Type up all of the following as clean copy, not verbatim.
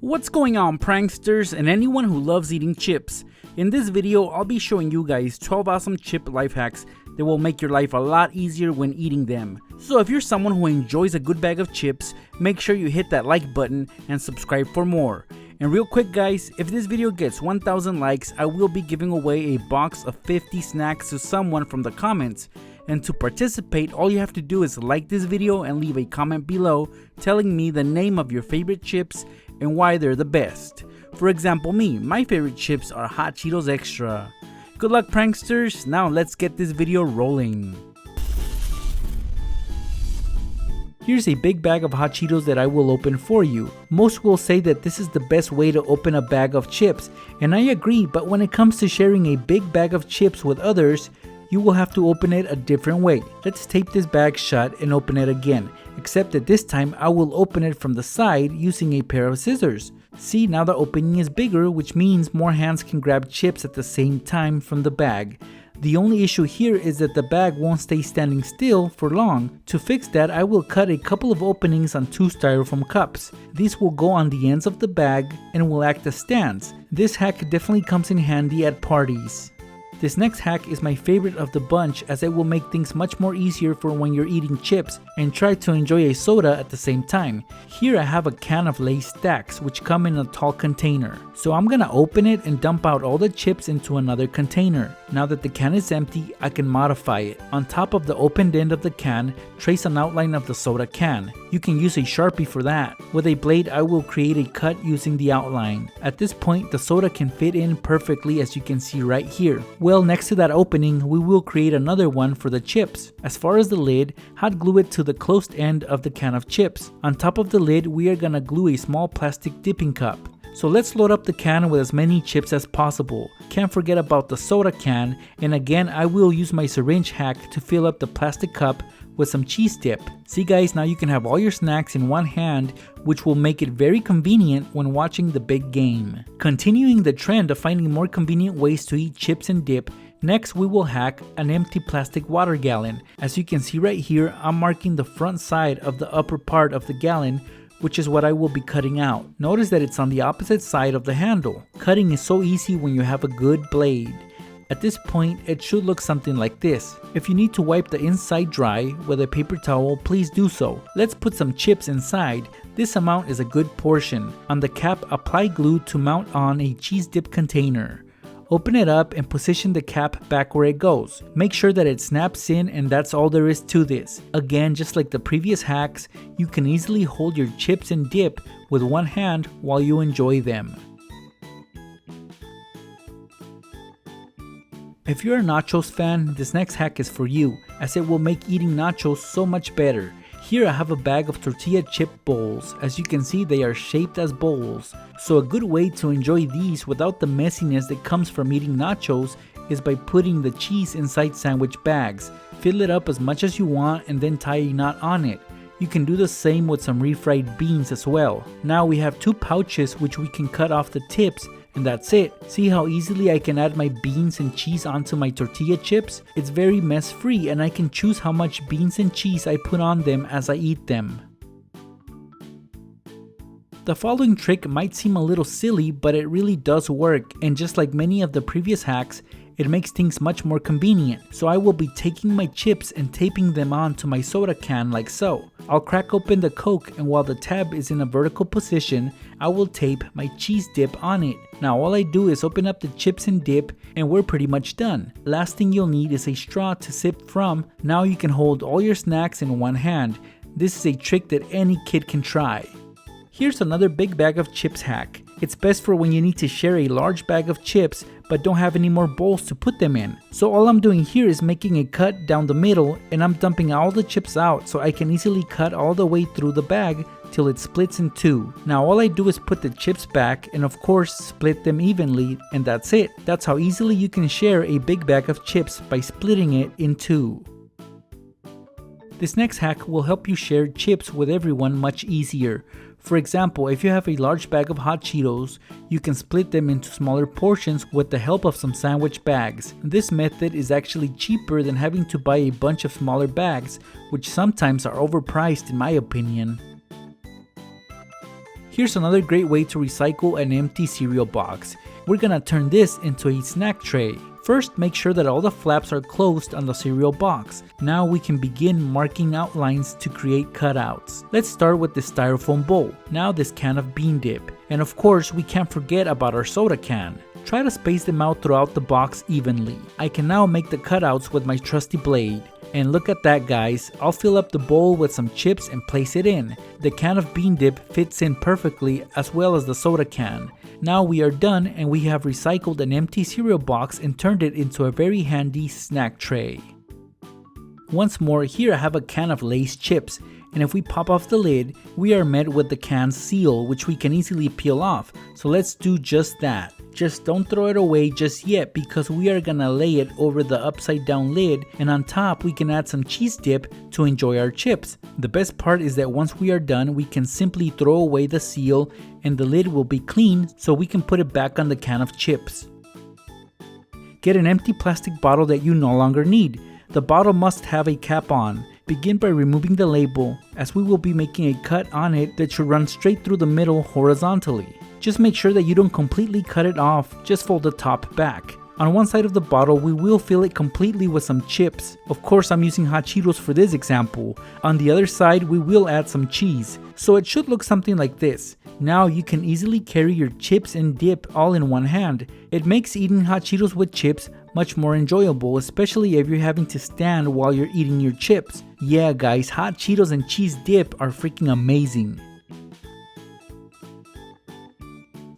What's going on, pranksters and anyone who loves eating chips? In this video, I'll be showing you guys 12 awesome chip life hacks that will make your life a lot easier when eating them. So if you're someone who enjoys a good bag of chips, make sure you hit that like button and subscribe for more. And real quick guys, if this video gets 1,000 likes, I will be giving away a box of 50 snacks to someone from the comments. And to participate, all you have to do is like this video and leave a comment below telling me the name of your favorite chips and why they're the best. For example, my favorite chips are Hot Cheetos Extra. Good luck, pranksters. Now let's get this video rolling. Here's a big bag of Hot Cheetos that I will open for you. Most will say that this is the best way to open a bag of chips, and I agree, but when it comes to sharing a big bag of chips with others, you will have to open it a different way. Let's tape this bag shut and open it again, except that this time I will open it from the side using a pair of scissors. See, now the opening is bigger, which means more hands can grab chips at the same time from the bag. The only issue here is that the bag won't stay standing still for long. To fix that, I will cut a couple of openings on 2 styrofoam cups. These will go on the ends of the bag and will act as stands. This hack definitely comes in handy at parties. This next hack is my favorite of the bunch, as it will make things much more easier for when you're eating chips and try to enjoy a soda at the same time. Here I have a can of Lay's Stacks, which come in a tall container. So I'm gonna open it and dump out all the chips into another container. Now that the can is empty, I can modify it. On top of the opened end of the can, trace an outline of the soda can. You can use a Sharpie for that. With a blade, I will create a cut using the outline. At this point, the soda can fit in perfectly, as you can see right here. Well, next to that opening, we will create another one for the chips. As far as the lid, hot glue it to the closed end of the can of chips. On top of the lid, we are gonna glue a small plastic dipping cup. So let's load up the can with as many chips as possible. Can't forget about the soda can, and again I will use my syringe hack to fill up the plastic cup with some cheese dip. See guys, now you can have all your snacks in one hand, which will make it very convenient when watching the big game. Continuing the trend of finding more convenient ways to eat chips and dip, next we will hack an empty plastic water gallon. As you can see right here, I'm marking the front side of the upper part of the gallon, which is what I will be cutting out. Notice that it's on the opposite side of the handle. Cutting is so easy when you have a good blade. At this point, it should look something like this. If you need to wipe the inside dry with a paper towel, please do so. Let's put some chips inside. This amount is a good portion. On the cap, apply glue to mount on a cheese dip container. Open it up and position the cap back where it goes. Make sure that it snaps in, and that's all there is to this. Again, just like the previous hacks, you can easily hold your chips and dip with one hand while you enjoy them. If you're a nachos fan, this next hack is for you, as it will make eating nachos so much better. Here I have a bag of tortilla chip bowls. As you can see, they are shaped as bowls. So a good way to enjoy these without the messiness that comes from eating nachos is by putting the cheese inside sandwich bags. Fill it up as much as you want and then tie a knot on it. You can do the same with some refried beans as well. Now we have 2 pouches which we can cut off the tips, and that's it. See how easily I can add my beans and cheese onto my tortilla chips? It's very mess free, and I can choose how much beans and cheese I put on them as I eat them. The following trick might seem a little silly, but it really does work, and just like many of the previous hacks, it makes things much more convenient. So I will be taking my chips and taping them onto my soda can like so. I'll crack open the Coke, and while the tab is in a vertical position, I will tape my cheese dip on it. Now all I do is open up the chips and dip, and we're pretty much done. Last thing you'll need is a straw to sip from. Now you can hold all your snacks in one hand. This is a trick that any kid can try. Here's another big bag of chips hack. It's best for when you need to share a large bag of chips but don't have any more bowls to put them in. So all I'm doing here is making a cut down the middle, and I'm dumping all the chips out so I can easily cut all the way through the bag till it splits in 2. Now all I do is put the chips back and of course split them evenly, and that's it. That's how easily you can share a big bag of chips, by splitting it in 2. This next hack will help you share chips with everyone much easier. For example, if you have a large bag of Hot Cheetos, you can split them into smaller portions with the help of some sandwich bags. This method is actually cheaper than having to buy a bunch of smaller bags, which sometimes are overpriced in my opinion. Here's another great way to recycle an empty cereal box. We're gonna turn this into a snack tray. First, make sure that all the flaps are closed on the cereal box. Now we can begin marking outlines to create cutouts. Let's start with the styrofoam bowl. Now this can of bean dip. And of course, we can't forget about our soda can. Try to space them out throughout the box evenly. I can now make the cutouts with my trusty blade. And look at that, guys. I'll fill up the bowl with some chips and place it in. The can of bean dip fits in perfectly, as well as the soda can. Now we are done, and we have recycled an empty cereal box and turned it into a very handy snack tray. Once more, here I have a can of Lay's chips, and if we pop off the lid, we are met with the can's seal, which we can easily peel off. So let's do just that. Just don't throw it away just yet, because we are gonna lay it over the upside down lid, and on top we can add some cheese dip to enjoy our chips. The best part is that once we are done, we can simply throw away the seal and the lid will be clean, so we can put it back on the can of chips. Get an empty plastic bottle that you no longer need. The bottle must have a cap on. Begin by removing the label, as we will be making a cut on it that should run straight through the middle horizontally. Just make sure that you don't completely cut it off, just fold the top back. On one side of the bottle, we will fill it completely with some chips. Of course, I'm using hot Cheetos for this example. On the other side, we will add some cheese. So it should look something like this. Now you can easily carry your chips and dip all in one hand. It makes eating hot Cheetos with chips much more enjoyable, especially if you're having to stand while you're eating your chips. Yeah guys, hot Cheetos and cheese dip are freaking amazing.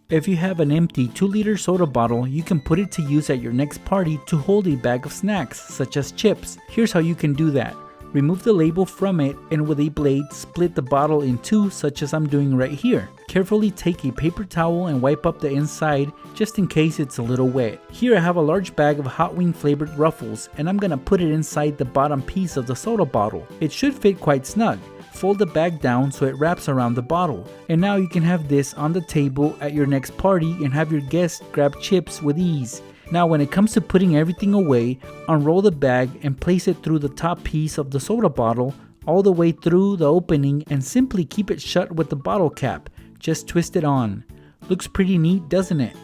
If you have an empty 2-liter soda bottle, you can put it to use at your next party to hold a bag of snacks, such as chips. Here's how you can do that. Remove the label from it and with a blade, split the bottle in two, such as I'm doing right here. Carefully take a paper towel and wipe up the inside, just in case it's a little wet. Here I have a large bag of Hot Wing flavored Ruffles, and I'm gonna put it inside the bottom piece of the soda bottle. It should fit quite snug. Fold the bag down so it wraps around the bottle. And now you can have this on the table at your next party and have your guests grab chips with ease. Now when it comes to putting everything away, unroll the bag and place it through the top piece of the soda bottle all the way through the opening and simply keep it shut with the bottle cap. Just twist it on. Looks pretty neat, doesn't it?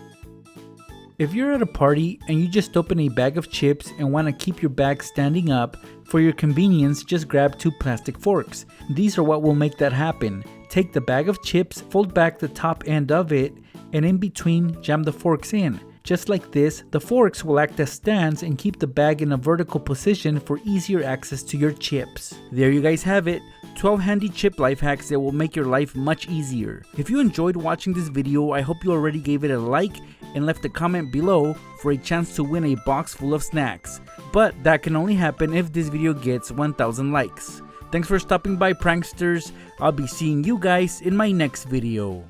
If you're at a party and you just open a bag of chips and want to keep your bag standing up, for your convenience, just grab 2 plastic forks. These are what will make that happen. Take the bag of chips, fold back the top end of it, and in between, jam the forks in. Just like this, the forks will act as stands and keep the bag in a vertical position for easier access to your chips. There you guys have it. 12 handy chip life hacks that will make your life much easier. If you enjoyed watching this video, I hope you already gave it a like and left a comment below for a chance to win a box full of snacks. But that can only happen if this video gets 1,000 likes. Thanks for stopping by, pranksters. I'll be seeing you guys in my next video.